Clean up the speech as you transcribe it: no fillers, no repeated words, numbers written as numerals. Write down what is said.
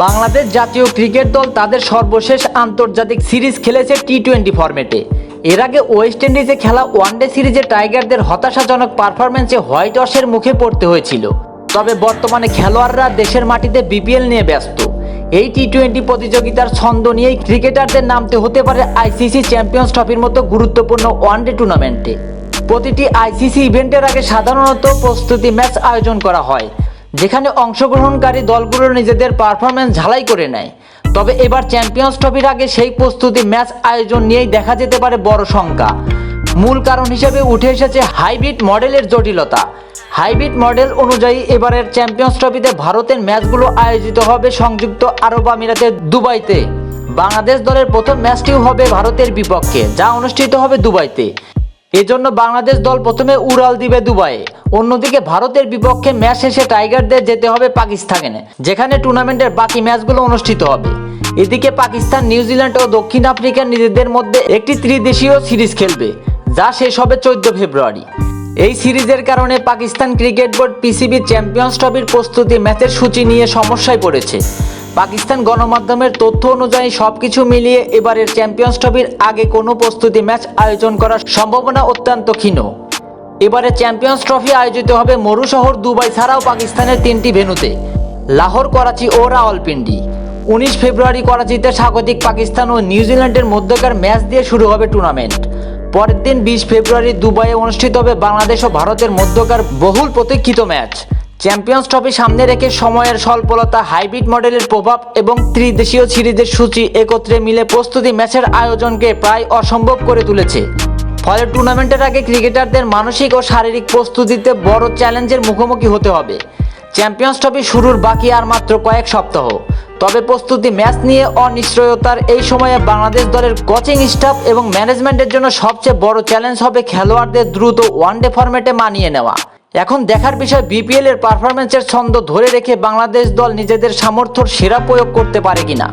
বাংলাদেশ জাতীয় ক্রিকেট দল তাদের সর্বশেষ আন্তর্জাতিক সিরিজ খেলেছে টি-20 ফরম্যাটে। এর আগে ওয়েস্ট ইন্ডিজে খেলা ওয়ানডে সিরিজে টাইগারদের হতাশাজনক পারফরম্যান্সে হোয়াইট ওয়াশের মুখে পড়তে হয়েছিল। তবে বর্তমানে খেলোয়াড়রা দেশের মাটিতে বিপিএল নিয়ে ব্যস্ত। এই টি-20 প্রতিযোগিতার ছন্দ নিয়েই ক্রিকেটারদের নামতে হতে পারে আইসিসি চ্যাম্পিয়ন্স ট্রফির মতো গুরুত্বপূর্ণ ওয়ানডে টুর্নামেন্টে। প্রতিটি আইসিসি ইভেন্টের আগে সাধারণত প্রস্তুতি ম্যাচ আয়োজন করা হয়, যেখানে অংশগ্রহণকারী দলগুলো নিজেদের পারফরম্যান্স ঝালাই করে নেয়। তবে এবার চ্যাম্পিয়ন্স ট্রফির আগে সেই প্রস্তুতি ম্যাচ আয়োজন নিয়েই দেখা যেতে পারে বড় শঙ্কা। মূল কারণ হিসেবে উঠে এসেছে হাইব্রিড মডেলের জটিলতা। হাইব্রিড মডেল অনুযায়ী এবারের চ্যাম্পিয়ন্স ট্রফিতে ভারতের ম্যাচগুলো আয়োজিত হবে সংযুক্ত আরব আমিরাতের দুবাইতে। বাংলাদেশ দলের প্রথম ম্যাচটিও হবে ভারতের বিপক্ষে, যা অনুষ্ঠিত হবে দুবাইতে। এজন্য বাংলাদেশ দল প্রথমে উড়াল দিবে দুবাইয়ে। অন্যদিকে ভারতের বিপক্ষে ম্যাচ শেষে টাইগারদের যেতে হবে পাকিস্তানে, যেখানে টুর্নামেন্টের বাকি ম্যাচগুলো অনুষ্ঠিত হবে। এদিকে পাকিস্তান, নিউজিল্যান্ড ও দক্ষিণ আফ্রিকা নিজেদের মধ্যে একটি ত্রিদেশীয় সিরিজ খেলবে, যা শেষ হবে 14 ফেব্রুয়ারি। এই সিরিজের কারণে Pakistan cricket board PCB champions ট্রফির প্রস্তুতি ম্যাচের সূচি নিয়ে সমস্যায় পড়েছে। পাকিস্তান গণমাধ্যমের তথ্য অনুযায়ী সবকিছু মিলিয়ে এবারের চ্যাম্পিয়ন্স ট্রফির আগে কোনো প্রস্তুতি ম্যাচ আয়োজন করার সম্ভাবনা অত্যন্ত ক্ষীণ। এবারে চ্যাম্পিয়ন্স ট্রফি আয়োজিত হবে মরু শহর দুবাই ছাড়াও পাকিস্তানের 3টি ভেন্যুতে: লাহোর, করাচি ও রাওয়ালপিন্ডি। 19 ফেব্রুয়ারি করাচিতে স্বাগতিক পাকিস্তান ও নিউজিল্যান্ডের মধ্যকার ম্যাচ দিয়ে শুরু হবে টুর্নামেন্ট। পরের দিন 20 ফেব্রুয়ারি দুবাইয়ে অনুষ্ঠিত হবে বাংলাদেশ ও ভারতের মধ্যকার বহুল প্রতীক্ষিত ম্যাচ। চ্যাম্পিয়ন্স ট্রফি সামনে রেখে সময়ের স্বল্পতা, হাইব্রিড মডেলের প্রভাব এবং ত্রিদেশীয় সিরিজের সূচি একত্রে মিলে প্রস্তুতি ম্যাচের আয়োজনকে প্রায় অসম্ভব করে তুলেছে। ফলে টুর্নামেন্টের আগে ক্রিকেটারদের মানসিক ও শারীরিক প্রস্তুতিতে বড় চ্যালেঞ্জের মুখোমুখি হতে হবে। চ্যাম্পিয়ন্স ট্রফি শুরুর বাকি আর মাত্র কয়েক সপ্তাহ। তবে প্রস্তুতি ম্যাচ নিয়ে অনিশ্চয়তার এই সময়ে বাংলাদেশ দলের কোচিং স্টাফ এবং ম্যানেজমেন্টের জন্য সবচেয়ে বড় চ্যালেঞ্জ হবে খেলোয়াড়দের দ্রুত ওয়ানডে ফরম্যাটে মানিয়ে নেওয়া। এখন দেখার বিষয় বিপিএল এর পারফরম্যান্সের ছন্দ ধরে রেখে বাংলাদেশ দল নিজেদের সামর্থ্যের সেরা প্রয়োগ করতে পারে কিনা।